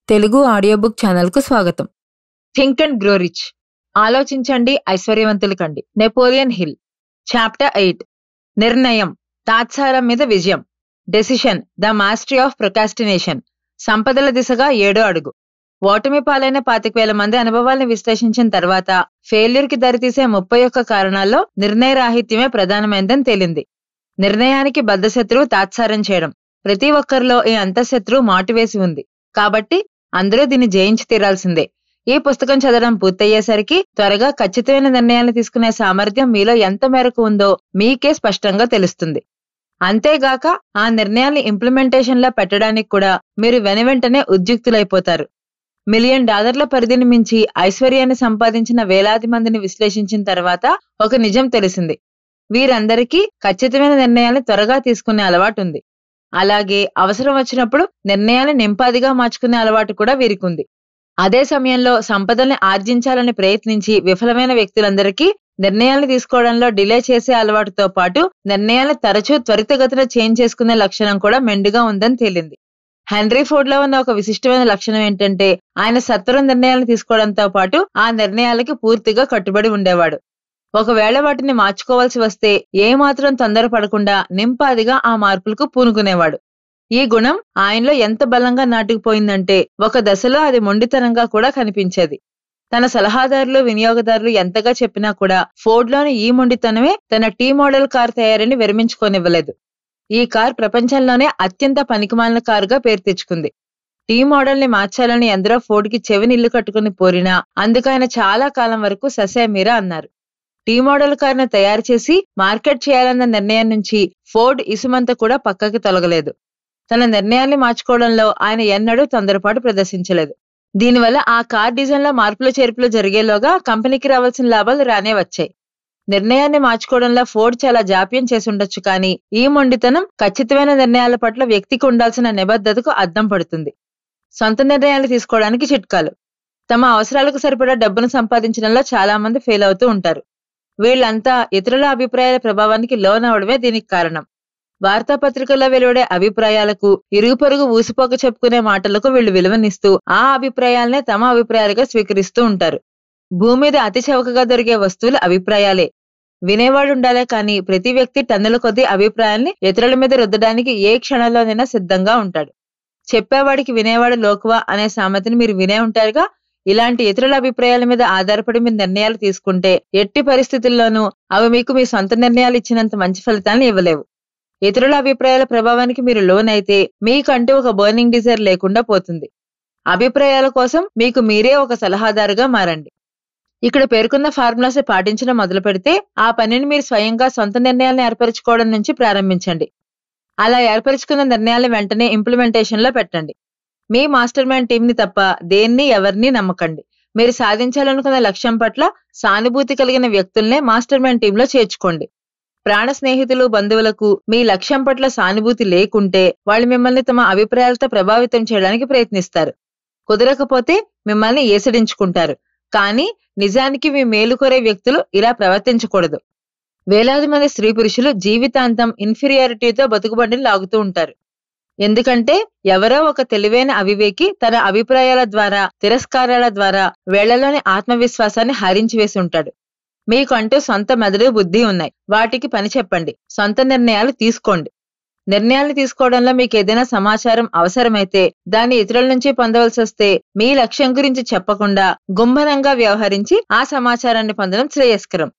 Telugu audio book ఛానల్‌కు స్వాగతం. Think and grow rich. ఆలోచించండి, ఐశ్వర్యవంతులు కండి. Napoleon hill. చాప్టర్ 8. నిర్ణయం, తాత్సారం మీద విజయం. Decision, the mastery of procrastination. సంపదల దిశగా 7వ అడుగు. ఓటమి పాలైన 25,000 మంది అనుభవాల్ని విశ్లేషించిన తర్వాత ఫెయిల్యూర్ కి దారితీసే 31 కారణాల్లో నిర్ణయరాహిత్యమే ప్రధానమైందని తేలింది. నిర్ణయానికి బద్ధశత్రువు తాత్సారం చేయడం. ప్రతి ఒక్కరిలో ఈ అంతఃశత్రువు మాటువేసి ఉంది. కాబట్టి అందరూ దీన్ని జయించి తీరాల్సిందే. ఈ పుస్తకం చదవడం పూర్తయ్యేసరికి త్వరగా ఖచ్చితమైన నిర్ణయాలు తీసుకునే సామర్థ్యం మీలో ఎంత మేరకు ఉందో మీకే స్పష్టంగా తెలుస్తుంది. అంతేగాక ఆ నిర్ణయాల్ని ఇంప్లిమెంటేషన్ లో పెట్టడానికి కూడా మీరు వెనువెంటనే ఉద్యుక్తులైపోతారు. $1 మిలియన్ పరిధిని మించి ఐశ్వర్యాన్ని సంపాదించిన వేలాది మందిని విశ్లేషించిన తర్వాత ఒక నిజం తెలిసింది. వీరందరికీ ఖచ్చితమైన నిర్ణయాల్ని త్వరగా తీసుకునే అలవాటుంది. అలాగే అవసరం వచ్చినప్పుడు నిర్ణయాన్ని నింపాదిగా మార్చుకునే అలవాటు కూడా వీరికుంది. అదే సమయంలో సంపదల్ని ఆర్జించాలని ప్రయత్నించి విఫలమైన వ్యక్తులందరికీ నిర్ణయాలు తీసుకోవడంలో డిలే చేసే అలవాటుతో పాటు నిర్ణయాలను తరచూ త్వరితగతిన చేంజ్ చేసుకునే లక్షణం కూడా మెండుగా ఉందని తేలింది. హెన్రీ ఫోర్డ్ లో ఉన్న ఒక విశిష్టమైన లక్షణం ఏంటంటే ఆయన సత్వర నిర్ణయాలను తీసుకోవడంతో పాటు ఆ నిర్ణయాలకి పూర్తిగా కట్టుబడి ఉండేవాడు. ఒకవేళ వాటిని మార్చుకోవాల్సి వస్తే ఏమాత్రం తొందరపడకుండా నింపాదిగా ఆ మార్పులకు పూనుకునేవాడు. ఈ గుణం ఆయనలో ఎంత బలంగా నాటుకుపోయిందంటే ఒక దశలో అది మొండితనంగా కూడా కనిపించేది. తన సలహాదారులు, వినియోగదారులు ఎంతగా చెప్పినా కూడా ఫోర్డ్లోని ఈ మొండితనమే తన టీ మోడల్ కార్ తయారీని విరమించుకోనివ్వలేదు. ఈ కార్ ప్రపంచంలోనే అత్యంత పనికిమాలిన కారుగా పేరు తెచ్చుకుంది. టీ మోడల్ ని మార్చాలని ఎందరో ఫోర్డ్ కి చెవినిల్లు కట్టుకుని పోరినా అందుకు ఆయన చాలా కాలం వరకు ససేమిరా అన్నారు. టీ మోడల్ కారును తయారు చేసి మార్కెట్ చేయాలన్న నిర్ణయం నుంచి ఫోర్డ్ ఇసుమంత కూడా పక్కకి తొలగలేదు. తన నిర్ణయాన్ని మార్చుకోవడంలో ఆయన ఎన్నడూ తొందరపాటు ప్రదర్శించలేదు. దీనివల్ల ఆ కార్ డిజైన్ లో మార్పులు చేర్పులు జరిగేలోగా కంపెనీకి రావాల్సిన లాభాలు రానే వచ్చాయి. నిర్ణయాన్ని మార్చుకోవడంలో ఫోర్డ్ చాలా జాప్యం చేసి ఉండొచ్చు, కానీ ఈ మొండితనం ఖచ్చితమైన నిర్ణయాల పట్ల వ్యక్తికి ఉండాల్సిన నిబద్ధతకు అద్దం పడుతుంది. సొంత నిర్ణయాలు తీసుకోవడానికి చిట్కాలు. తమ అవసరాలకు సరిపడా డబ్బును సంపాదించడంలో చాలా మంది ఫెయిల్ అవుతూ ఉంటారు. వీళ్లంతా ఇతరుల అభిప్రాయాల ప్రభావానికి లోనవడమే దీనికి కారణం. వార్తాపత్రికల్లో వెలువడే అభిప్రాయాలకు, ఇరుగు పొరుగు ఊసిపోక చెప్పుకునే మాటలకు వీళ్లు విలువనిస్తూ ఆ అభిప్రాయాలనే తమ అభిప్రాయాలుగా స్వీకరిస్తూ ఉంటారు. భూమి మీద అతి చౌకగా దొరికే వస్తువులు అభిప్రాయాలే. వినేవాడుండాలే కానీ ప్రతి వ్యక్తి టన్నుల కొద్దీ అభిప్రాయాల్ని ఇతరుల మీద రుద్దడానికి ఏ క్షణంలోనైనా సిద్ధంగా ఉంటాడు. చెప్పేవాడికి వినేవాడు లోకువా అనే సామెతని మీరు వినే ఉంటారుగా. ఇలాంటి ఇతరుల అభిప్రాయాల మీద ఆధారపడి మీరు నిర్ణయాలు తీసుకుంటే ఎట్టి పరిస్థితుల్లోనూ అవి మీకు మీ సొంత నిర్ణయాలు ఇచ్చినంత మంచి ఫలితాలను ఇవ్వలేవు. ఇతరుల అభిప్రాయాల ప్రభావానికి మీరు లోనైతే మీకంటూ ఒక బర్నింగ్ డిజైర్ లేకుండా పోతుంది. అభిప్రాయాల కోసం మీకు మీరే ఒక సలహాదారుగా మారండి. ఇక్కడ పేర్కొన్న ఫార్ములాస్ పాటించడం మొదలు పెడితే ఆ పనిని మీరు స్వయంగా సొంత నిర్ణయాలను ఏర్పరచుకోవడం నుంచి ప్రారంభించండి. అలా ఏర్పరచుకున్న నిర్ణయాలను వెంటనే ఇంప్లిమెంటేషన్ లో పెట్టండి. మీ మాస్టర్ మైండ్ టీంని తప్ప దేన్ని ఎవరిని నమ్మకండి. మీరు సాధించాలనుకున్న లక్ష్యం పట్ల సానుభూతి కలిగిన వ్యక్తుల్నే మాస్టర్ మైండ్ టీంలో చేర్చుకోండి. ప్రాణ స్నేహితులు, బంధువులకు మీ లక్ష్యం పట్ల సానుభూతి లేకుంటే వాళ్ళు మిమ్మల్ని తమ అభిప్రాయాలతో ప్రభావితం చేయడానికి ప్రయత్నిస్తారు. కుదరకపోతే మిమ్మల్ని ఏసడించుకుంటారు. కానీ నిజానికి మీ మేలు కోరే వ్యక్తులు ఇలా ప్రవర్తించకూడదు. వేలాది మంది స్త్రీ పురుషులు జీవితాంతం ఇన్ఫీరియారిటీతో బతుకుబండిని లాగుతూ ఉంటారు. ఎందుకంటే ఎవరో ఒక తెలివైన అవివేకి తన అభిప్రాయాల ద్వారా, తిరస్కారాల ద్వారా వేళ్లలోని ఆత్మవిశ్వాసాన్ని హరించి వేసి ఉంటాడు. మీకంటూ సొంత మెదడు, బుద్ధి ఉన్నాయి. వాటికి పని చెప్పండి. సొంత నిర్ణయాలు తీసుకోండి. నిర్ణయాలు తీసుకోవడంలో మీకు ఏదైనా సమాచారం అవసరమైతే దాన్ని ఇతరుల నుంచి పొందవలసి వస్తే మీ లక్ష్యం గురించి చెప్పకుండా గుంభనంగా వ్యవహరించి ఆ సమాచారాన్ని పొందడం శ్రేయస్కరం.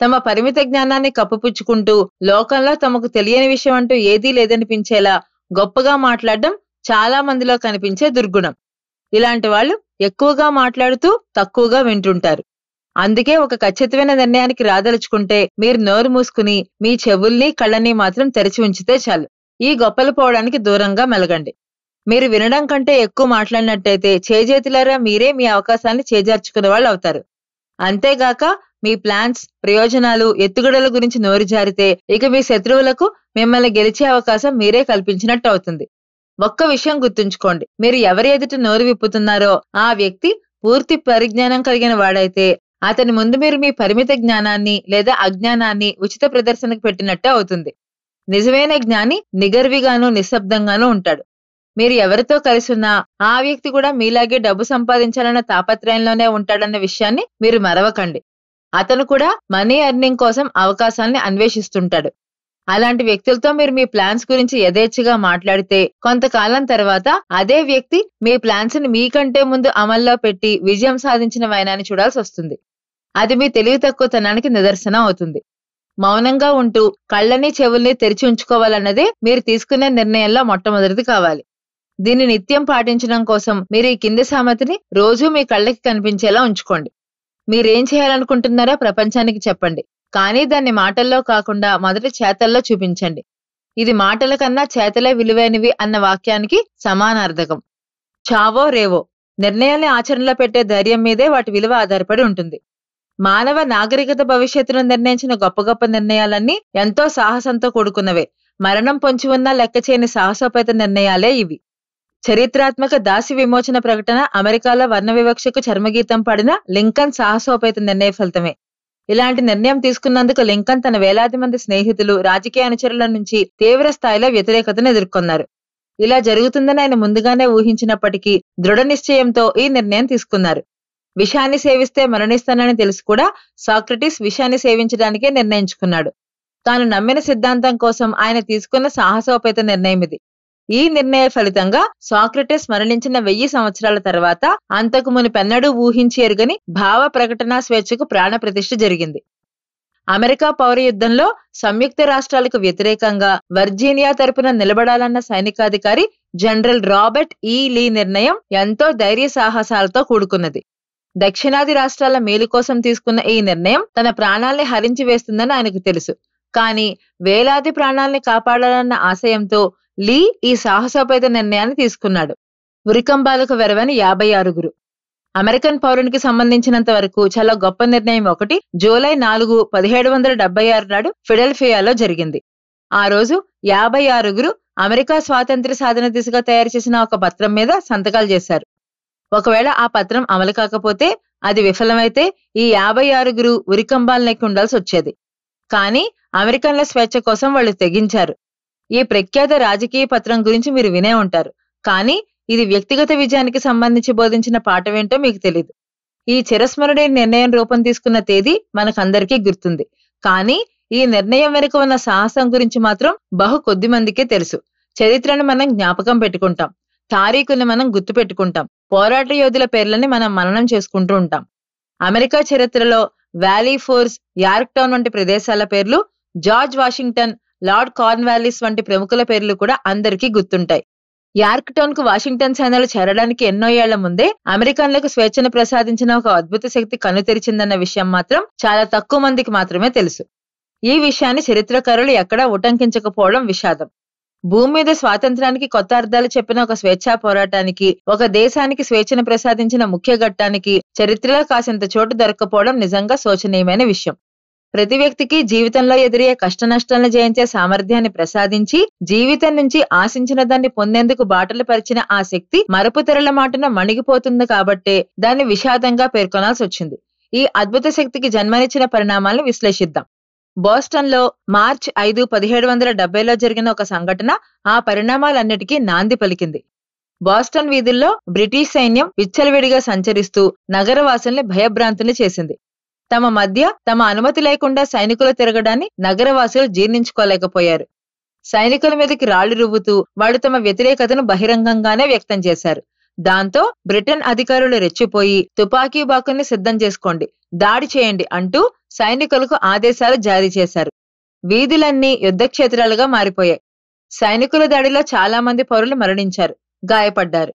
తమ పరిమిత జ్ఞానాన్ని కప్పుపుచ్చుకుంటూ లోకంలో తమకు తెలియని విషయం అంటూ ఏదీ లేదనిపించేలా గొప్పగా మాట్లాడడం చాలా మందిలో కనిపించే దుర్గుణం. ఇలాంటి వాళ్ళు ఎక్కువగా మాట్లాడుతూ తక్కువగా వింటుంటారు. అందుకే ఒక ఖచ్చితమైన నిర్ణయానికి రాదలుచుకుంటే మీరు నోరు మూసుకుని మీ చెవుల్ని, కళ్ళని మాత్రం తెరిచి ఉంచితే చాలు. ఈ గొప్పలు పోవడానికి దూరంగా మెలగండి. మీరు వినడం కంటే ఎక్కువ మాట్లాడినట్టయితే చేజేతులారా మీరే మీ అవకాశాన్ని చేజార్చుకునే వాళ్ళు అవుతారు. అంతేగాక మీ ప్లాన్స్, ప్రయోజనాలు, ఎత్తుగడల గురించి నోరు జారితే ఇక మీ శత్రువులకు మిమ్మల్ని గెలిచే అవకాశం మీరే కల్పించినట్టు అవుతుంది. ఒక్క విషయం గుర్తుంచుకోండి, మీరు ఎవరి ఎదుట నోరు విప్పుతున్నారో ఆ వ్యక్తి పూర్తి పరిజ్ఞానం కలిగిన వాడైతే అతని ముందు మీరు మీ పరిమిత జ్ఞానాన్ని లేదా అజ్ఞానాన్ని ఉచిత ప్రదర్శనకు పెట్టినట్టు అవుతుంది. నిజమైన జ్ఞాని నిగర్విగాను, నిశ్శబ్దంగానూ ఉంటాడు. మీరు ఎవరితో కలిసున్నా ఆ వ్యక్తి కూడా మీలాగే డబ్బు సంపాదించాలన్న తాపత్రయంలోనే ఉంటాడన్న విషయాన్ని మీరు మరవకండి. అతను కూడా మనీ ఎర్నింగ్ కోసం అవకాశాల్ని అన్వేషిస్తుంటాడు. అలాంటి వ్యక్తులతో మీరు మీ ప్లాన్స్ గురించి యథేచ్ఛగా మాట్లాడితే కొంతకాలం తర్వాత అదే వ్యక్తి మీ ప్లాన్స్ ని మీకంటే ముందు అమల్లో పెట్టి విజయం సాధించిన వైనాన్ని చూడాల్సి వస్తుంది. అది మీ తెలివి తక్కువతనానికి నిదర్శనం అవుతుంది. మౌనంగా ఉంటూ కళ్ళని చెవుల్ని తెరిచి ఉంచుకోవాలన్నదే మీరు తీసుకునే నిర్ణయంలో మొట్టమొదటిది కావాలి. దీన్ని నిత్యం పాటించడం కోసం మీరు ఈ కింది సామెతని రోజూ మీ కళ్ళకి కనిపించేలా ఉంచుకోండి. మీరేం చేయాలనుకుంటున్నారో ప్రపంచానికి చెప్పండి, కానీ దాన్ని మాటల్లో కాకుండా మొదట చేతల్లో చూపించండి. ఇది మాటల కన్నా చేతలే విలువైనవి అన్న వాక్యానికి సమానార్థకం. చావో రేవో, నిర్ణయాల్ని ఆచరణలో పెట్టే ధైర్యం మీదే వాటి విలువ ఆధారపడి ఉంటుంది. మానవ నాగరికత భవిష్యత్తును నిర్ణయించిన గొప్ప గొప్ప నిర్ణయాలన్నీ ఎంతో సాహసంతో కూడుకున్నవే. మరణం పొంచి ఉన్నా లెక్కచేయని సాహసోపేత నిర్ణయాలే ఇవి. చరిత్రాత్మక దాసి విమోచన ప్రకటన అమెరికాలో వర్ణ వివక్షకు చర్మగీతం పాడిన లింకన్ సాహసోపేత నిర్ణయ ఫలితమే. ఇలాంటి నిర్ణయం తీసుకున్నందుకు లింకన్ తన వేలాది మంది స్నేహితులు, రాజకీయ అనుచరుల నుంచి తీవ్ర స్థాయిలో వ్యతిరేకతను ఎదుర్కొన్నారు. ఇలా జరుగుతుందని ఆయన ముందుగానే ఊహించినప్పటికీ దృఢ నిశ్చయంతో ఈ నిర్ణయం తీసుకున్నారు. విషాన్ని సేవిస్తే మరణిస్తానని తెలిసి కూడా సాక్రటీస్ విషాన్ని సేవించడానికే నిర్ణయించుకున్నాడు. తాను నమ్మిన సిద్ధాంతం కోసం ఆయన తీసుకున్న సాహసోపేత నిర్ణయం ఇది. ఈ నిర్ణయ ఫలితంగా సాక్రటీస్ మరణించిన 1000 సంవత్సరాల తర్వాత అంతకు మునుపెన్నడూ ఊహించి ఎరుగని భావ ప్రకటనా స్వేచ్ఛకు ప్రాణ ప్రతిష్ఠ జరిగింది. అమెరికా పౌర యుద్ధంలో సంయుక్త రాష్ట్రాలకు వ్యతిరేకంగా వర్జీనియా తరపున నిలబడాలన్న సైనికాధికారి జనరల్ రాబర్ట్ ఈ లీ నిర్ణయం ఎంతో ధైర్య సాహసాలతో కూడుకున్నది. దక్షిణాది రాష్ట్రాల మేలు కోసం తీసుకున్న ఈ నిర్ణయం తన ప్రాణాల్ని హరించి వేస్తుందని ఆయనకు తెలుసు. కానీ వేలాది ప్రాణాల్ని కాపాడాలన్న ఆశయంతో లీ ఈ సాహసోపేత నిర్ణయాన్ని తీసుకున్నాడు. ఉరికంబాలకు వెరవని 56. అమెరికన్ పౌరునికి సంబంధించినంత వరకు చాలా గొప్ప నిర్ణయం ఒకటి జూలై 4, 1776 నాడు ఫిలడెల్ఫియాలో జరిగింది. ఆ రోజు 56 అమెరికా స్వాతంత్ర్య సాధన దిశగా తయారు చేసిన ఒక పత్రం మీద సంతకాలు చేశారు. ఒకవేళ ఆ పత్రం అమలు కాకపోతే, అది విఫలమైతే ఈ 56 ఉరికంబాలనెక్కి ఉండాల్సి వచ్చేది. కానీ అమెరికన్ల స్వేచ్ఛ కోసం వాళ్ళు తెగించారు. ఈ ప్రఖ్యాత రాజకీయ పత్రం గురించి మీరు వినే ఉంటారు, కానీ ఇది వ్యక్తిగత విజయానికి సంబంధించి బోధించిన పాఠమేంటో మీకు తెలీదు. ఈ చిరస్మరణీయ నిర్ణయం రూపం తీసుకున్న తేదీ మనకందరికీ గుర్తుంది. కానీ ఈ నిర్ణయం వెనుక ఉన్న సాహసం గురించి మాత్రం బహు కొద్ది మందికే తెలుసు. చరిత్రను మనం జ్ఞాపకం పెట్టుకుంటాం, తారీఖుల్ని మనం గుర్తు పెట్టుకుంటాం, పోరాట యోధుల పేర్లని మనం మననం చేసుకుంటూ ఉంటాం. అమెరికా చరిత్రలో వ్యాలీ ఫోర్స్, యార్క్ టౌన్ వంటి ప్రదేశాల పేర్లు, జార్జ్ వాషింగ్టన్, లార్డ్ కార్న్వాలిస్ వంటి ప్రముఖుల పేర్లు కూడా అందరికీ గుర్తుంటాయి. యార్క్ టౌన్ కు వాషింగ్టన్ సేనలు చేరడానికి ఎన్నో ఏళ్ల ముందే అమెరికన్లకు స్వేచ్ఛను ప్రసాదించిన ఒక అద్భుత శక్తి కనుతెరిచిందన్న విషయం మాత్రం చాలా తక్కువ మందికి మాత్రమే తెలుసు. ఈ విషయాన్ని చరిత్రకారులు ఎక్కడా ఉటంకించకపోవడం విషాదం. భూమి మీద స్వాతంత్రానికి కొత్త అర్థాలు చెప్పిన ఒక స్వేచ్ఛా పోరాటానికి, ఒక దేశానికి స్వేచ్ఛను ప్రసాదించిన ముఖ్య ఘట్టానికి చరిత్రలో కాసింత చోటు దొరక్కపోవడం నిజంగా శోచనీయమైన విషయం. ప్రతి వ్యక్తికి జీవితంలో ఎదురయ్యే కష్టనష్టాలను జయించే సామర్థ్యాన్ని ప్రసాదించి, జీవితం నుంచి ఆశించిన దాన్ని పొందేందుకు బాటలు పరిచిన ఆ శక్తి మరపు తెరల మాటన మణిగిపోతుంది కాబట్టే దాన్ని విషాదంగా పేర్కొనాల్సి వచ్చింది. ఈ అద్భుత శక్తికి జన్మనిచ్చిన పరిణామాలను విశ్లేషిద్దాం. బోస్టన్ లో మార్చ్ 5, 1770లో జరిగిన ఒక సంఘటన ఆ పరిణామాలన్నిటికీ నాంది పలికింది. బోస్టన్ వీధుల్లో బ్రిటిష్ సైన్యం విచ్చలవిడిగా సంచరిస్తూ నగరవాసుల్ని భయభ్రాంతుల్ని చేసింది. తమ మధ్య తమ అనుమతి లేకుండా సైనికులు తిరగడాన్ని నగరవాసులు జీర్ణించుకోలేకపోయారు. సైనికుల మీదకి రాళ్లు రువ్వుతూ వాడు తమ వ్యతిరేకతను బహిరంగంగానే వ్యక్తం చేశారు. దాంతో బ్రిటన్ అధికారులు రెచ్చిపోయి తుపాకీ బాకుల్ని సిద్ధం చేసుకోండి, దాడి చేయండి అంటూ సైనికులకు ఆదేశాలు జారీ చేశారు. వీధులన్నీ యుద్ధక్షేత్రాలుగా మారిపోయాయి. సైనికుల దాడిలో చాలా మంది పౌరులు మరణించారు, గాయపడ్డారు.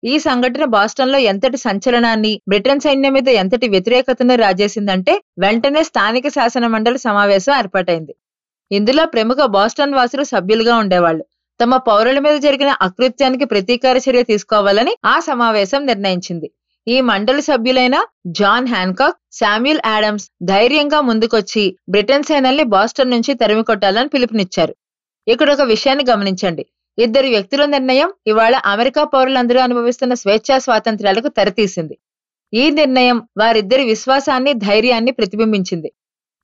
ఈ సంఘటన బాస్టన్ లో ఎంతటి సంచలనాన్ని, బ్రిటన్ సైన్యం మీద ఎంతటి వ్యతిరేకతను రాజేసిందంటే వెంటనే స్థానిక శాసన మండలి సమావేశం ఏర్పాటైంది. ఇందులో ప్రముఖ బాస్టన్ వాసులు సభ్యులుగా ఉండేవాళ్లు. తమ పౌరుల మీద జరిగిన అకృత్యానికి ప్రతీకార చర్య తీసుకోవాలని ఆ సమావేశం నిర్ణయించింది. ఈ మండలి సభ్యులైన జాన్ హ్యాన్కాక్, శామ్యూల్ ఆడమ్స్ ధైర్యంగా ముందుకొచ్చి బ్రిటన్ సేనల్ని బాస్టన్ నుంచి తరిమి కొట్టాలని పిలుపునిచ్చారు. ఇక్కడ ఒక విషయాన్ని గమనించండి. ఇద్దరు వ్యక్తుల నిర్ణయం ఇవాళ అమెరికా పౌరులందరూ అనుభవిస్తున్న స్వేచ్ఛా స్వాతంత్ర్యాలకు తెరతీసింది. ఈ నిర్ణయం వారిద్దరి విశ్వాసాన్ని, ధైర్యాన్ని ప్రతిబింబించింది.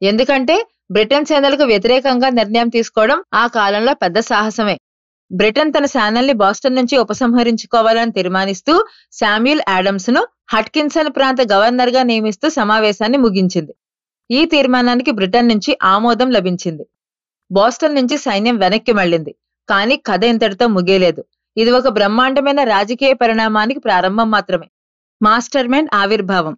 ఎందుకంటే బ్రిటన్ సేనలకు వ్యతిరేకంగా నిర్ణయం తీసుకోవడం ఆ కాలంలో పెద్ద సాహసమే. బ్రిటన్ తన సేనల్ని బాస్టన్ నుంచి ఉపసంహరించుకోవాలని తీర్మానిస్తూ శామ్యూల్ ఆడమ్స్ ను హట్కిన్సన్ ప్రాంత గవర్నర్ గా నియమిస్తూ సమావేశాన్ని ముగించింది. ఈ తీర్మానానికి బ్రిటన్ నుంచి ఆమోదం లభించింది. బోస్టన్ నుంచి సైన్యం వెనక్కి మళ్లింది. కానీ కథ ఇంతటితో ముగియలేదు. ఇది ఒక బ్రహ్మాండమైన రాజకీయ పరిణామానికి ప్రారంభం మాత్రమే. మాస్టర్ మైండ్ ఆవిర్భావం.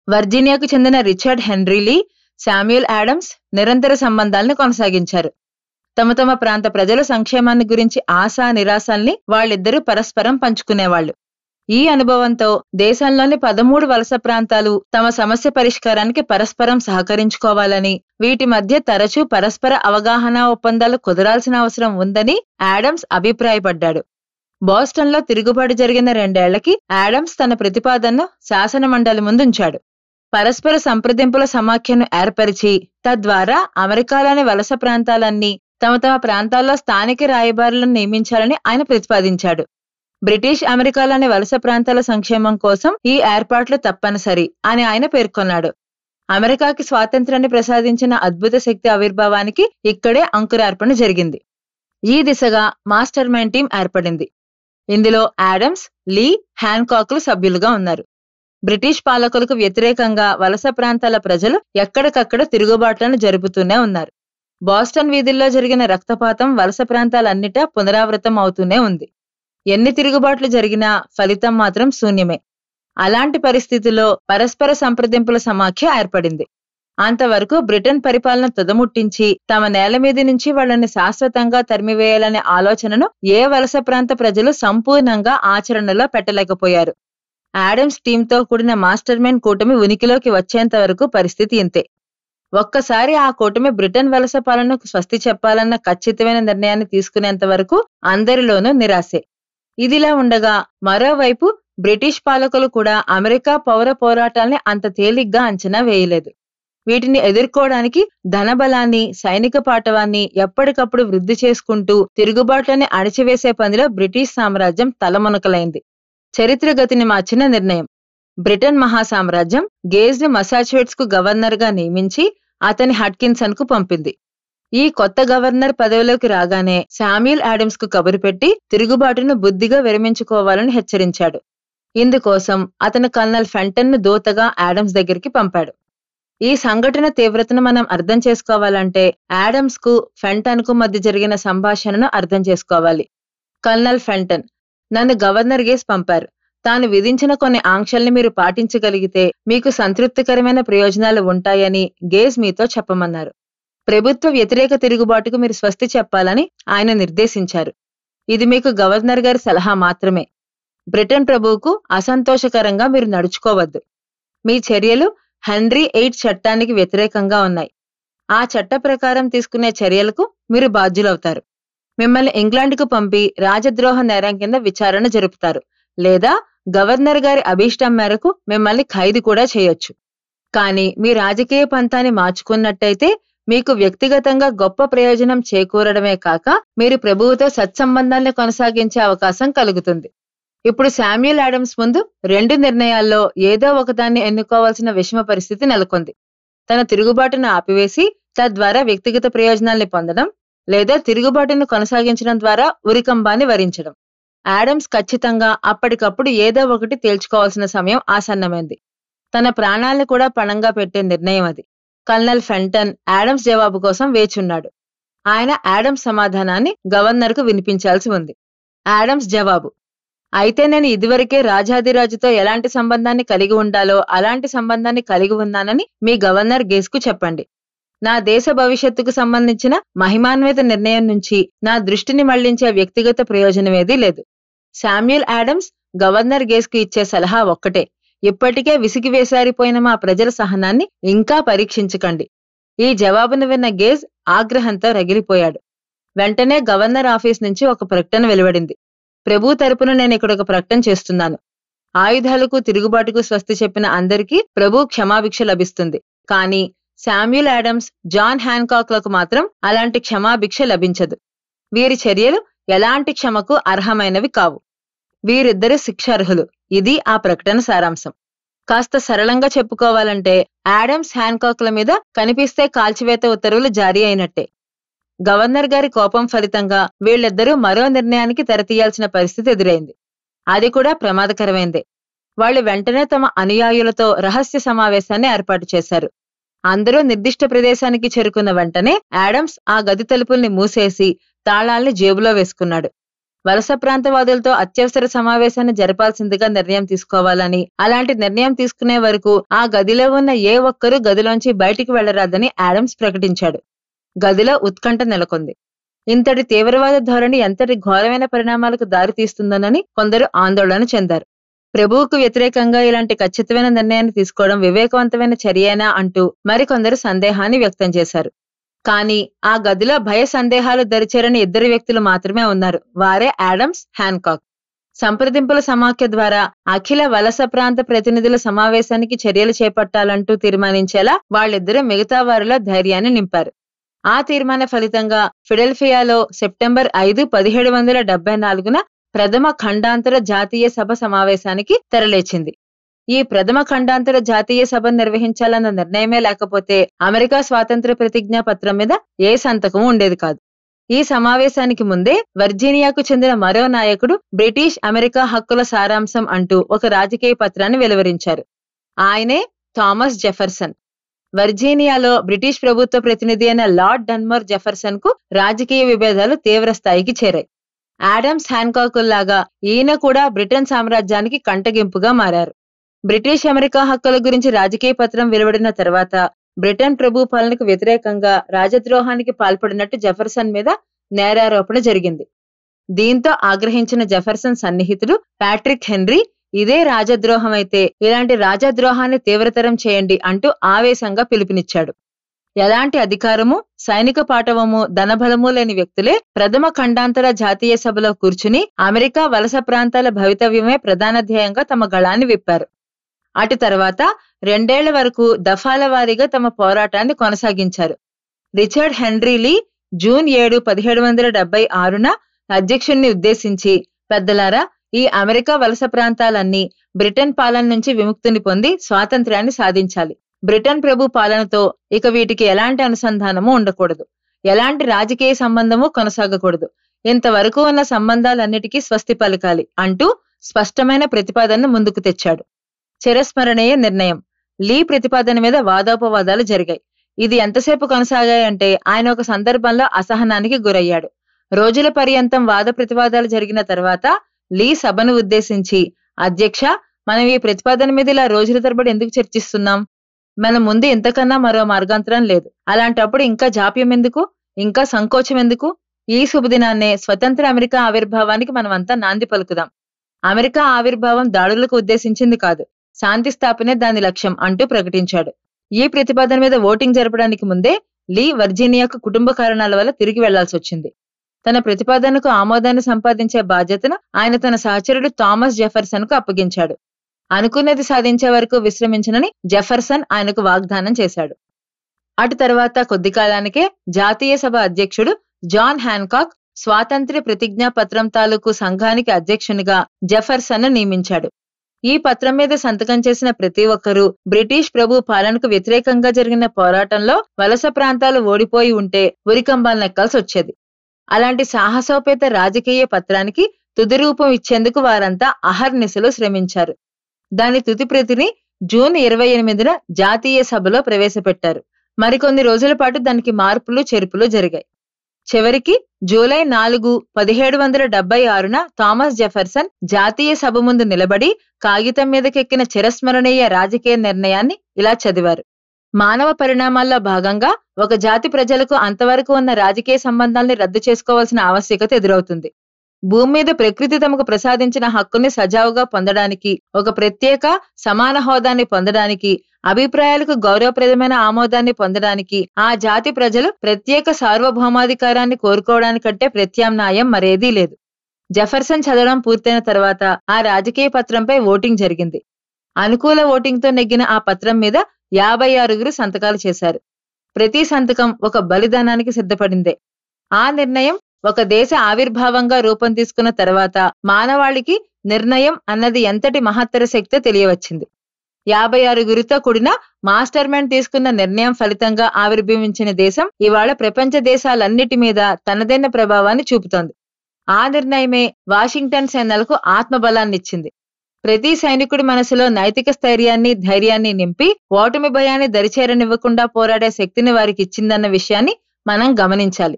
వర్జీనియాకు చెందిన రిచర్డ్ హెన్రీ లీ, శామ్యూల్ ఆడమ్స్ నిరంతర సంబంధాలను కొనసాగించారు. తమ ప్రాంత ప్రజల సంక్షేమాన్ని గురించి ఆశా నిరాశల్ని వాళ్ళిద్దరూ పరస్పరం పంచుకునేవాళ్లు. ఈ అనుభవంతో దేశంలోని 13 వలస ప్రాంతాలు తమ సమస్య పరిష్కారానికి పరస్పరం సహకరించుకోవాలని, వీటి మధ్య తరచూ పరస్పర అవగాహన ఒప్పందాలు కుదరాల్సిన అవసరం ఉందని ఆడమ్స్ అభిప్రాయపడ్డాడు. బోస్టన్లో తిరుగుబాటు జరిగిన 2 ఏళ్లకి ఆడమ్స్ తన ప్రతిపాదనను శాసనమండలి ముందుంచాడు. పరస్పర సంప్రదింపుల సమాఖ్యను ఏర్పరిచి తద్వారా అమెరికాలోని వలస ప్రాంతాలన్నీ తమ ప్రాంతాల్లో స్థానిక రాయబారులను నియమించాలని ఆయన ప్రతిపాదించాడు. బ్రిటిష్ అమెరికాలోని వలస ప్రాంతాల సంక్షేమం కోసం ఈ ఏర్పాట్లు తప్పనిసరి అని ఆయన పేర్కొన్నాడు. అమెరికాకి స్వాతంత్ర్యాన్ని ప్రసాదించిన అద్భుత శక్తి ఆవిర్భావానికి ఇక్కడే అంకురార్పణ జరిగింది. ఈ దిశగా మాస్టర్ మైండ్ టీం ఏర్పడింది. ఇందులో ఆడమ్స్, లీ, హ్యాన్కాక్లు సభ్యులుగా ఉన్నారు. బ్రిటిష్ పాలకులకు వ్యతిరేకంగా వలస ప్రాంతాల ప్రజలు ఎక్కడికక్కడ తిరుగుబాట్లను జరుపుతూనే ఉన్నారు. బోస్టన్ వీధుల్లో జరిగిన రక్తపాతం వలస ప్రాంతాలన్నిటా పునరావృతం అవుతూనే ఉంది. ఎన్ని తిరుగుబాట్లు జరిగినా ఫలితం మాత్రం శూన్యమే. అలాంటి పరిస్థితుల్లో పరస్పర సంప్రదింపుల సమాఖ్య ఏర్పడింది. అంతవరకు బ్రిటన్ పరిపాలన తుదముట్టించి తమ నేల మీద నుంచి వాళ్ళని శాశ్వతంగా తరిమివేయాలనే ఆలోచనను ఏ వలస ప్రాంత ప్రజలు సంపూర్ణంగా ఆచరణలో పెట్టలేకపోయారు. ఆడమ్స్ టీంతో కూడిన మాస్టర్ మైండ్ కూటమి ఉనికిలోకి వచ్చేంత వరకు పరిస్థితి ఇంతే. ఒక్కసారి ఆ కూటమి బ్రిటన్ వలస పాలనకు స్వస్తి చెప్పాలన్న ఖచ్చితమైన నిర్ణయాన్ని తీసుకునేంత వరకు అందరిలోనూ నిరాశే. ఇదిలా ఉండగా మరోవైపు బ్రిటిష్ పాలకులు కూడా అమెరికా పౌర పోరాటాల్ని అంత తేలిగ్గా అంచనా వేయలేదు. వీటిని ఎదుర్కోవడానికి ధనబలాన్ని, సైనిక పాటవాన్ని ఎప్పటికప్పుడు వృద్ధి చేసుకుంటూ తిరుగుబాట్లని అణచివేసే పనిలో బ్రిటిష్ సామ్రాజ్యం తలమునకలైంది. చరిత్ర గతిని మార్చిన నిర్ణయం. బ్రిటన్ మహాసామ్రాజ్యం గేజ్ ని మసాచ్యుసెట్స్ కు గవర్నర్ గా నియమించి అతని హట్కిన్సన్ కు పంపింది. ఈ కొత్త గవర్నర్ పదవిలోకి రాగానే శామ్యూల్ ఆడమ్స్ కు కబురు పెట్టి తిరుగుబాటును బుద్ధిగా విరమించుకోవాలని హెచ్చరించాడు. ఇందుకోసం అతను కల్నల్ ఫెంటన్ ను దూతగా ఆడమ్స్ దగ్గరికి పంపాడు. ఈ సంఘటన తీవ్రతను మనం అర్థం చేసుకోవాలంటే ఆడమ్స్ కు ఫెంటన్ కు మధ్య జరిగిన సంభాషణను అర్థం చేసుకోవాలి. కల్నల్ ఫెంటన్, నన్ను గవర్నర్ గేస్ పంపారు. తాను విధించిన కొన్ని ఆంక్షల్ని మీరు పాటించగలిగితే మీకు సంతృప్తికరమైన ప్రయోజనాలు ఉంటాయని గేజ్ మీతో చెప్పమన్నారు. ప్రభుత్వ వ్యతిరేక తిరుగుబాటుకు మీరు స్వస్తి చెప్పాలని ఆయన నిర్దేశించారు. ఇది మీకు గవర్నర్ గారి సలహా మాత్రమే. బ్రిటన్ ప్రభువుకు అసంతోషకరంగా మీరు నడుచుకోవద్దు. మీ చర్యలు హెన్రీ 8 చట్టానికి వ్యతిరేకంగా ఉన్నాయి. ఆ చట్ట ప్రకారం తీసుకునే చర్యలకు మీరు బాధ్యులవుతారు. మిమ్మల్ని ఇంగ్లాండ్కు పంపి రాజద్రోహ నేరం కింద విచారణ జరుపుతారు, లేదా గవర్నర్ గారి అభీష్టం మేరకు మిమ్మల్ని ఖైదు కూడా చేయొచ్చు. కానీ మీ రాజకీయ పంతాన్ని మార్చుకున్నట్టయితే మీకు వ్యక్తిగతంగా గొప్ప ప్రయోజనం చేకూరడమే కాక మీరు ప్రభువుతో సత్సంబంధాన్ని కొనసాగించే అవకాశం కలుగుతుంది. ఇప్పుడు శామ్యూల్ ఆడమ్స్ ముందు 2 నిర్ణయాల్లో ఏదో ఒకదాన్ని ఎన్నుకోవాల్సిన విషమ పరిస్థితి నెలకొంది. తన తిరుగుబాటును ఆపివేసి తద్వారా వ్యక్తిగత ప్రయోజనాల్ని పొందడం, లేదా తిరుగుబాటును కొనసాగించడం ద్వారా ఉరికంబాన్ని వరించడం. ఆడమ్స్ ఖచ్చితంగా అప్పటికప్పుడు ఏదో ఒకటి తేల్చుకోవాల్సిన సమయం ఆసన్నమైంది. తన ప్రాణాల్ని కూడా పణంగా పెట్టే నిర్ణయం అది. కల్నల్ ఫెంటన్ ఆడమ్స్ జవాబు కోసం వేచున్నాడు. ఆయన ఆడమ్స్ సమాధానాన్ని గవర్నర్కు వినిపించాల్సి ఉంది. ఆడమ్స్ జవాబు: అయితే నేను ఇదివరకే రాజాదిరాజుతో ఎలాంటి సంబంధాన్ని కలిగి ఉండాలో అలాంటి సంబంధాన్ని కలిగి ఉన్నానని మీ గవర్నర్ గేస్కు చెప్పండి. నా దేశ భవిష్యత్తుకు సంబంధించిన మహిమాన్విత నిర్ణయం నుంచి నా దృష్టిని మళ్లించే వ్యక్తిగత ప్రయోజనమేదీ లేదు. శామ్యూల్ ఆడమ్స్ గవర్నర్ గేస్కు ఇచ్చే సలహా ఒక్కటే: ఇప్పటికే విసిగివేసారిపోయిన మా ప్రజల సహనాన్ని ఇంకా పరీక్షించకండి. ఈ జవాబును విన్న గేజ్ ఆగ్రహంతో రగిలిపోయాడు. వెంటనే గవర్నర్ ఆఫీస్ నుంచి ఒక ప్రకటన వెలువడింది. ప్రభు తరపున నేను ఇక్కడ ఒక ప్రకటన చేస్తున్నాను. ఆయుధాలకు తిరుగుబాటుకు స్వస్తి చెప్పిన అందరికీ ప్రభు క్షమాభిక్ష లభిస్తుంది. కానీ శామ్యూల్ ఆడమ్స్, జాన్ హ్యాన్కాక్లకు మాత్రం అలాంటి క్షమాభిక్ష లభించదు. వీరి చర్యలు ఎలాంటి క్షమకు అర్హమైనవి కావు. వీరిద్దరు శిక్షార్హులు. ఇది ఆ ప్రకటన సారాంశం. కాస్త సరళంగా చెప్పుకోవాలంటే ఆడమ్స్, హ్యాన్కాక్ల మీద కనిపిస్తే కాల్చివేత ఉత్తర్వులు జారీ అయినట్టే. గవర్నర్ గారి కోపం ఫలితంగా వీళ్ళిద్దరూ మరో నిర్ణయానికి తెరతీయాల్సిన పరిస్థితి ఎదురైంది. అది కూడా ప్రమాదకరమైందే. వాళ్ళు వెంటనే తమ అనుయాయులతో రహస్య సమావేశాన్ని ఏర్పాటు చేశారు. అందరూ నిర్దిష్ట ప్రదేశానికి చేరుకున్న వెంటనే ఆడమ్స్ ఆ గది తలుపుల్ని మూసేసి తాళాల్ని జేబులో వేసుకున్నాడు. వలస ప్రాంతవాదులతో అత్యవసర సమావేశాన్ని జరపాల్సిందిగా నిర్ణయం తీసుకోవాలని, అలాంటి నిర్ణయం తీసుకునే వరకు ఆ గదిలో ఉన్న ఏ ఒక్కరూ గదిలోంచి బయటికి వెళ్లరాదని ఆడమ్స్ ప్రకటించాడు. గదిలో ఉత్కంఠ నెలకొంది. ఇంతటి తీవ్రవాద ధోరణి ఎంతటి ఘోరమైన పరిణామాలకు దారితీస్తుందోనని కొందరు ఆందోళన చెందారు. ప్రభువుకు వ్యతిరేకంగా ఇలాంటి ఖచ్చితమైన నిర్ణయాన్ని తీసుకోవడం వివేకవంతమైన చర్యేనా అంటూ మరికొందరు సందేహాన్ని వ్యక్తం చేశారు. కానీ ఆ గదిలో భయ సందేహాలు దరిచేరని ఇద్దరు వ్యక్తులు మాత్రమే ఉన్నారు. వారే ఆడమ్స్, హ్యాన్కాక్. సంప్రదింపుల సమాఖ్య ద్వారా అఖిల వలస ప్రాంత ప్రతినిధుల సమావేశానికి చర్యలు చేపట్టాలంటూ తీర్మానించేలా వాళ్ళిద్దరూ మిగతా వారిలో ధైర్యాన్ని నింపారు. ఆ తీర్మాన ఫలితంగా ఫిడెల్ఫియాలో సెప్టెంబర్ 5, 1774న ప్రథమ ఖండాంతర జాతీయ సభ సమావేశానికి తెరలేచింది. ఈ ప్రథమ ఖండాంతర జాతీయ సభ నిర్వహించాలన్న నిర్ణయమే లేకపోతే అమెరికా స్వాతంత్ర్య ప్రతిజ్ఞా పత్రం మీద ఏ సంతకం ఉండేది కాదు. ఈ సమావేశానికి ముందే వర్జీనియాకు చెందిన మరో నాయకుడు బ్రిటిష్ అమెరికా హక్కుల సారాంశం అంటూ ఒక రాజకీయ పత్రాన్ని వెలువరించారు. ఆయనే థామస్ జెఫర్సన్. వర్జీనియాలో బ్రిటిష్ ప్రభుత్వ ప్రతినిధి అయిన లార్డ్ డన్మోర్ జెఫర్సన్ కు రాజకీయ విభేదాలు తీవ్ర స్థాయికి చేరాయి. ఆడమ్స్, హ్యాన్కాకుల్లాగా ఈయన కూడా బ్రిటన్ సామ్రాజ్యానికి కంటగింపుగా మారారు. బ్రిటిష్ అమెరికా హక్కుల గురించి రాజకీయ పత్రం వెలువడిన తర్వాత బ్రిటన్ ప్రభు పాలనకు వ్యతిరేకంగా రాజద్రోహానికి పాల్పడినట్టు జెఫర్సన్ మీద నేరారోపణ జరిగింది. దీంతో ఆగ్రహించిన జెఫర్సన్ సన్నిహితుడు ప్యాట్రిక్ హెన్రీ, ఇదే రాజద్రోహం అయితే ఇలాంటి రాజద్రోహాన్ని తీవ్రతరం చేయండి అంటూ ఆవేశంగా పిలుపునిచ్చాడు. ఎలాంటి అధికారము, సైనిక పాటవము, ధనబలము లేని వ్యక్తులే ప్రథమ ఖండాంతర జాతీయ సభలో కూర్చుని అమెరికా వలస ప్రాంతాల భవితవ్యమే ప్రధాన ధ్యేయంగా తమ గళాన్ని విప్పారు. అటు తర్వాత 2 ఏళ్ల వరకు దఫాల వారీగా తమ పోరాటాన్ని కొనసాగించారు. రిచర్డ్ హెన్రీ లీ జూన్ 7, 1776న అధ్యక్షుణ్ణి ఉద్దేశించి, పెద్దలారా, ఈ అమెరికా వలస ప్రాంతాలన్నీ బ్రిటన్ పాలన నుంచి విముక్తిని పొంది స్వాతంత్ర్యాన్ని సాధించాలి. బ్రిటన్ ప్రభు పాలనతో ఇక వీటికి ఎలాంటి అనుసంధానము ఉండకూడదు, ఎలాంటి రాజకీయ సంబంధము కొనసాగకూడదు, ఇంతవరకు ఉన్న సంబంధాలన్నిటికీ స్వస్తి పలకాలి అంటూ స్పష్టమైన ప్రతిపాదనను ముందుకు తెచ్చాడు. చిరస్మరణీయ నిర్ణయం. లీ ప్రతిపాదన మీద వాదోపవాదాలు జరిగాయి. ఇది ఎంతసేపు కొనసాగాయంటే ఆయన ఒక సందర్భంలో అసహనానికి గురయ్యాడు. రోజుల పర్యంతం వాద ప్రతివాదాలు జరిగిన తర్వాత లీ సభను ఉద్దేశించి, అధ్యక్ష, మనం ఈ ప్రతిపాదన మీద ఇలా రోజుల తరబడి ఎందుకు చర్చిస్తున్నాం? మన ముందు ఇంతకన్నా మరో మార్గాంతరం లేదు. అలాంటప్పుడు ఇంకా జాప్యం ఎందుకు, ఇంకా సంకోచం ఎందుకు? ఈ శుభదినాన్నే స్వతంత్ర అమెరికా ఆవిర్భావానికి మనమంతా నాంది పలుకుదాం. అమెరికా ఆవిర్భావం దాడులకు ఉద్దేశించింది కాదు, శాంతి స్థాపనే దాని లక్ష్యం అంటూ ప్రకటించాడు. ఈ ప్రతిపాదన మీద ఓటింగ్ జరపడానికి ముందే లీ వర్జీనియాకు కుటుంబ కారణాల వల్ల తిరిగి వెళ్లాల్సి వచ్చింది. తన ప్రతిపాదనకు ఆమోదాన్ని సంపాదించే బాధ్యతను ఆయన తన సహచరుడు థామస్ జెఫర్సన్ కు అప్పగించాడు. అనుకున్నది సాధించే వరకు విశ్రమించనని జెఫర్సన్ ఆయనకు వాగ్దానం చేశాడు. అటు తర్వాత కొద్ది కాలానికే జాతీయ సభ అధ్యక్షుడు జాన్ హ్యాన్కాక్ స్వాతంత్ర్య ప్రతిజ్ఞా పత్రం తాలూకు సంఘానికి అధ్యక్షునిగా జెఫర్సన్ నియమించాడు. ఈ పత్రం మీద సంతకం చేసిన ప్రతి ఒక్కరూ బ్రిటిష్ ప్రభు పాలనకు వ్యతిరేకంగా జరిగిన పోరాటంలో వలస ప్రాంతాలు ఓడిపోయి ఉంటే ఉరికంబాలు నెక్కాల్సి వచ్చేది. అలాంటి సాహసోపేత రాజకీయ పత్రానికి తుది రూపం ఇచ్చేందుకు వారంతా అహర్నిశలు శ్రమించారు. దాని తుది ప్రతిని జూన్ 28న జాతీయ సభలో ప్రవేశపెట్టారు. మరికొన్ని రోజుల పాటు దానికి మార్పులు చేర్పులు జరిగాయి. చివరికి జూలై 4, 1776న థామస్ జెఫర్సన్ జాతీయ సభ ముందు నిలబడి కాగితం మీదకెక్కిన చిరస్మరణీయ రాజకీయ నిర్ణయాన్ని ఇలా చదివారు. మానవ పరిణామాల్లో భాగంగా ఒక జాతి ప్రజలకు అంతవరకు ఉన్న రాజకీయ సంబంధాల్ని రద్దు చేసుకోవాల్సిన ఆవశ్యకత ఎదురవుతుంది. భూమి మీద ప్రకృతి తమకు ప్రసాదించిన హక్కుని సజావుగా పొందడానికి, ఒక ప్రత్యేక సమాన హోదాన్ని పొందడానికి, అభిప్రాయాలకు గౌరవప్రదమైన ఆమోదాన్ని పొందడానికి ఆ జాతి ప్రజలు ప్రత్యేక సార్వభౌమాధికారాన్ని కోరుకోవడానికంటే ప్రత్యామ్నాయం మరేదీ లేదు. జెఫర్సన్ చదవడం పూర్తయిన తర్వాత ఆ రాజకీయ పత్రంపై ఓటింగ్ జరిగింది. అనుకూల ఓటింగ్తో నెగ్గిన ఆ పత్రం మీద 56 సంతకాలు చేశారు. ప్రతి సంతకం ఒక బలిదానానికి సిద్ధపడిందే. ఆ నిర్ణయం ఒక దేశ ఆవిర్భావంగా రూపం తీసుకున్న తర్వాత మానవాళికి నిర్ణయం అన్నది ఎంతటి మహత్తర శక్తో తెలియవచ్చింది. 56 కూడిన మాస్టర్ మైండ్ తీసుకున్న నిర్ణయం ఫలితంగా ఆవిర్భవించిన దేశం ఇవాళ ప్రపంచ దేశాలన్నిటి మీద తనదైన ప్రభావాన్ని చూపుతోంది. ఆ నిర్ణయమే వాషింగ్టన్ సేనలకు ఆత్మబలాన్నిచ్చింది. ప్రతి సైనికుడి మనసులో నైతిక స్థైర్యాన్ని, ధైర్యాన్ని నింపి ఓటమి భయాన్ని దరిచేరనివ్వకుండా పోరాడే శక్తిని వారికి ఇచ్చిందన్న విషయాన్ని మనం గమనించాలి.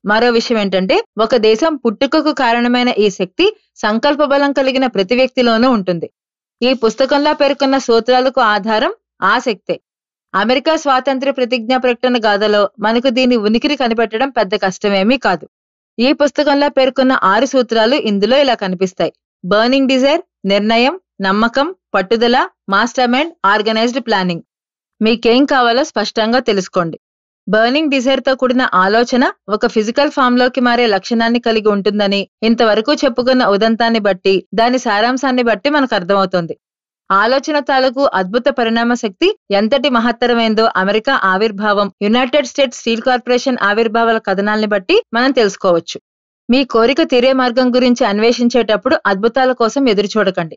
మరో విషయం ఏంటంటే, ఒక దేశం పుట్టుకకు కారణమైన ఈ శక్తి సంకల్ప బలం కలిగిన ప్రతి వ్యక్తిలోనూ ఉంటుంది. ఈ పుస్తకంలో పేర్కొన్న సూత్రాలకు ఆధారం ఆ శక్తే. అమెరికా స్వాతంత్ర్య ప్రతిజ్ఞా ప్రకటన గాథలో మనకు దీని ఉనికిని కనిపెట్టడం పెద్ద కష్టమేమీ కాదు. ఈ పుస్తకంలో పేర్కొన్న 6 సూత్రాలు ఇందులో ఇలా కనిపిస్తాయి. బర్నింగ్ డిజైర్, నిర్ణయం, నమ్మకం, పట్టుదల, మాస్టర్ మైండ్, ఆర్గనైజ్డ్ ప్లానింగ్. మీకేం కావాలో స్పష్టంగా తెలుసుకోండి. బర్నింగ్ డిజైర్ తో కూడిన ఆలోచన ఒక ఫిజికల్ ఫామ్ లోకి మారే లక్షణాన్ని కలిగి ఉంటుందని ఇంతవరకు చెప్పుకున్న ఉదంతాన్ని బట్టి, దాని సారాంశాన్ని బట్టి మనకు అర్థమవుతోంది. ఆలోచన తాలూకు అద్భుత పరిణామ శక్తి ఎంతటి మహత్తరమైందో అమెరికా ఆవిర్భావం, యునైటెడ్ స్టేట్స్ స్టీల్ కార్పొరేషన్ ఆవిర్భావాల కథనాల్ని బట్టి మనం తెలుసుకోవచ్చు. మీ కోరిక తీరే మార్గం గురించి అన్వేషించేటప్పుడు అద్భుతాల కోసం ఎదురు చూడకండి.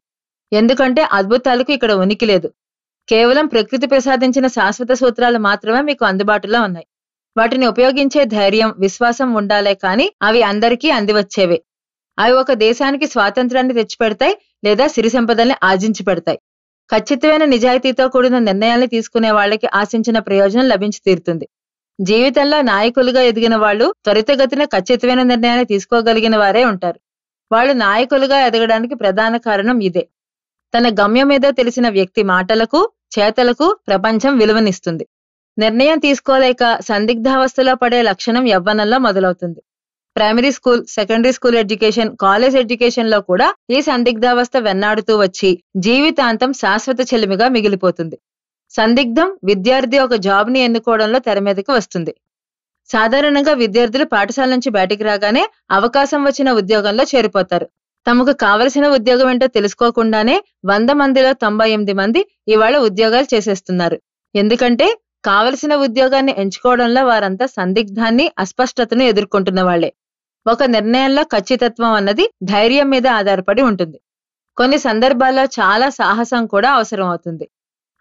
ఎందుకంటే అద్భుతాలకు ఇక్కడ ఉనికి లేదు. కేవలం ప్రకృతి ప్రసాదించిన శాశ్వత సూత్రాలు మాత్రమే మీకు అందుబాటులో ఉన్నాయి. వాటిని ఉపయోగించే ధైర్యం, విశ్వాసం ఉండాలే కానీ అవి అందరికీ అందివచ్చేవే. అవి ఒక దేశానికి స్వాతంత్రాన్ని తెచ్చిపెడతాయి లేదా సిరి సంపదల్ని ఆర్జించి పెడతాయి. ఖచ్చితమైన నిజాయితీతో కూడిన నిర్ణయాల్ని తీసుకునే వాళ్ళకి ఆశించిన ప్రయోజనం లభించి తీరుతుంది. జీవితంలో నాయకులుగా ఎదిగిన వాళ్ళు త్వరితగతిన ఖచ్చితమైన నిర్ణయాన్ని తీసుకోగలిగిన వారే ఉంటారు. వాళ్ళు నాయకులుగా ఎదగడానికి ప్రధాన కారణం ఇదే. తన గమ్యమేదో తెలిసిన వ్యక్తి మాటలకు, చేతలకు ప్రపంచం విలువనిస్తుంది. నిర్ణయం తీసుకోలేక సందిగ్ధావస్థలో పడే లక్షణం యవ్వనంలో మొదలవుతుంది. Primary school, secondary school education, college education లో కూడా ఈ సందిగ్ధావస్థ వెన్నాడుతూ వచ్చి జీవితాంతం శాశ్వత చెలిమిగా మిగిలిపోతుంది. సందిగ్ధం విద్యార్థి ఒక జాబ్ ని ఎన్నుకోవడంలో తెర మీదకి వస్తుంది. సాధారణంగా విద్యార్థులు పాఠశాల నుంచి బయటికి రాగానే అవకాశం వచ్చిన ఉద్యోగంలో చేరిపోతారు. తమకు కావలసిన ఉద్యోగం ఏంటో తెలుసుకోకుండానే 100 మందిలో 98 మంది ఇవాళ ఉద్యోగాలు చేసేస్తున్నారు. ఎందుకంటే కావలసిన ఉద్యోగాన్ని ఎంచుకోవడంలో వారంతా సందిగ్ధాన్ని, అస్పష్టతను ఎదుర్కొంటున్న వాళ్లే. ఒక నిర్ణయంలో ఖచ్చితత్వం అన్నది ధైర్యం మీద ఆధారపడి ఉంటుంది. కొన్ని సందర్భాల్లో చాలా సాహసం కూడా అవసరం అవుతుంది.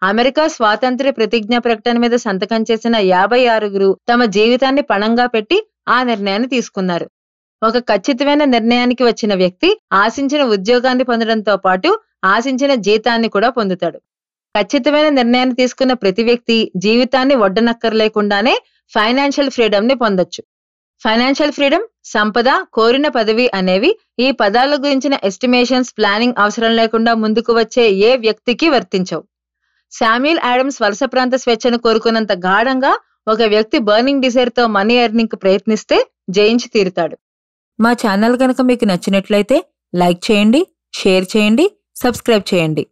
అమెరికా స్వాతంత్ర్య ప్రతిజ్ఞా ప్రకటన మీద సంతకం చేసిన 56 తమ జీవితాన్ని పణంగా పెట్టి ఆ నిర్ణయాన్ని తీసుకున్నారు. ఒక ఖచ్చితమైన నిర్ణయానికి వచ్చిన వ్యక్తి ఆశించిన ఉద్యోగాన్ని పొందడంతో పాటు ఆశించిన జీతాన్ని కూడా పొందుతాడు. ఖచ్చితమైన నిర్ణయాన్ని తీసుకున్న ప్రతి వ్యక్తి జీవితాన్ని ఒడ్డనక్కర్లేకుండానే ఫైనాన్షియల్ ఫ్రీడమ్ ని పొందొచ్చు. ఫైనాన్షియల్ ఫ్రీడమ్, సంపద, కోరిన పదవి అనేవి ఈ పదాల గురించిన ఎస్టిమేషన్స్, ప్లానింగ్ అవసరం లేకుండా ముందుకు వచ్చే ఏ వ్యక్తికి వర్తించవు. శామ్యూల్ ఆడమ్స్ వలస ప్రాంత స్వేచ్ఛను కోరుకున్నంత గాఢంగా ఒక వ్యక్తి బర్నింగ్ డిజైర్ తో మనీ ఎర్నింగ్ కు ప్రయత్నిస్తే జయించి తీరుతాడు. మా ఛానల్ కనుక మీకు నచ్చినట్లయితే లైక్ చేయండి, షేర్ చేయండి, సబ్స్క్రైబ్ చేయండి.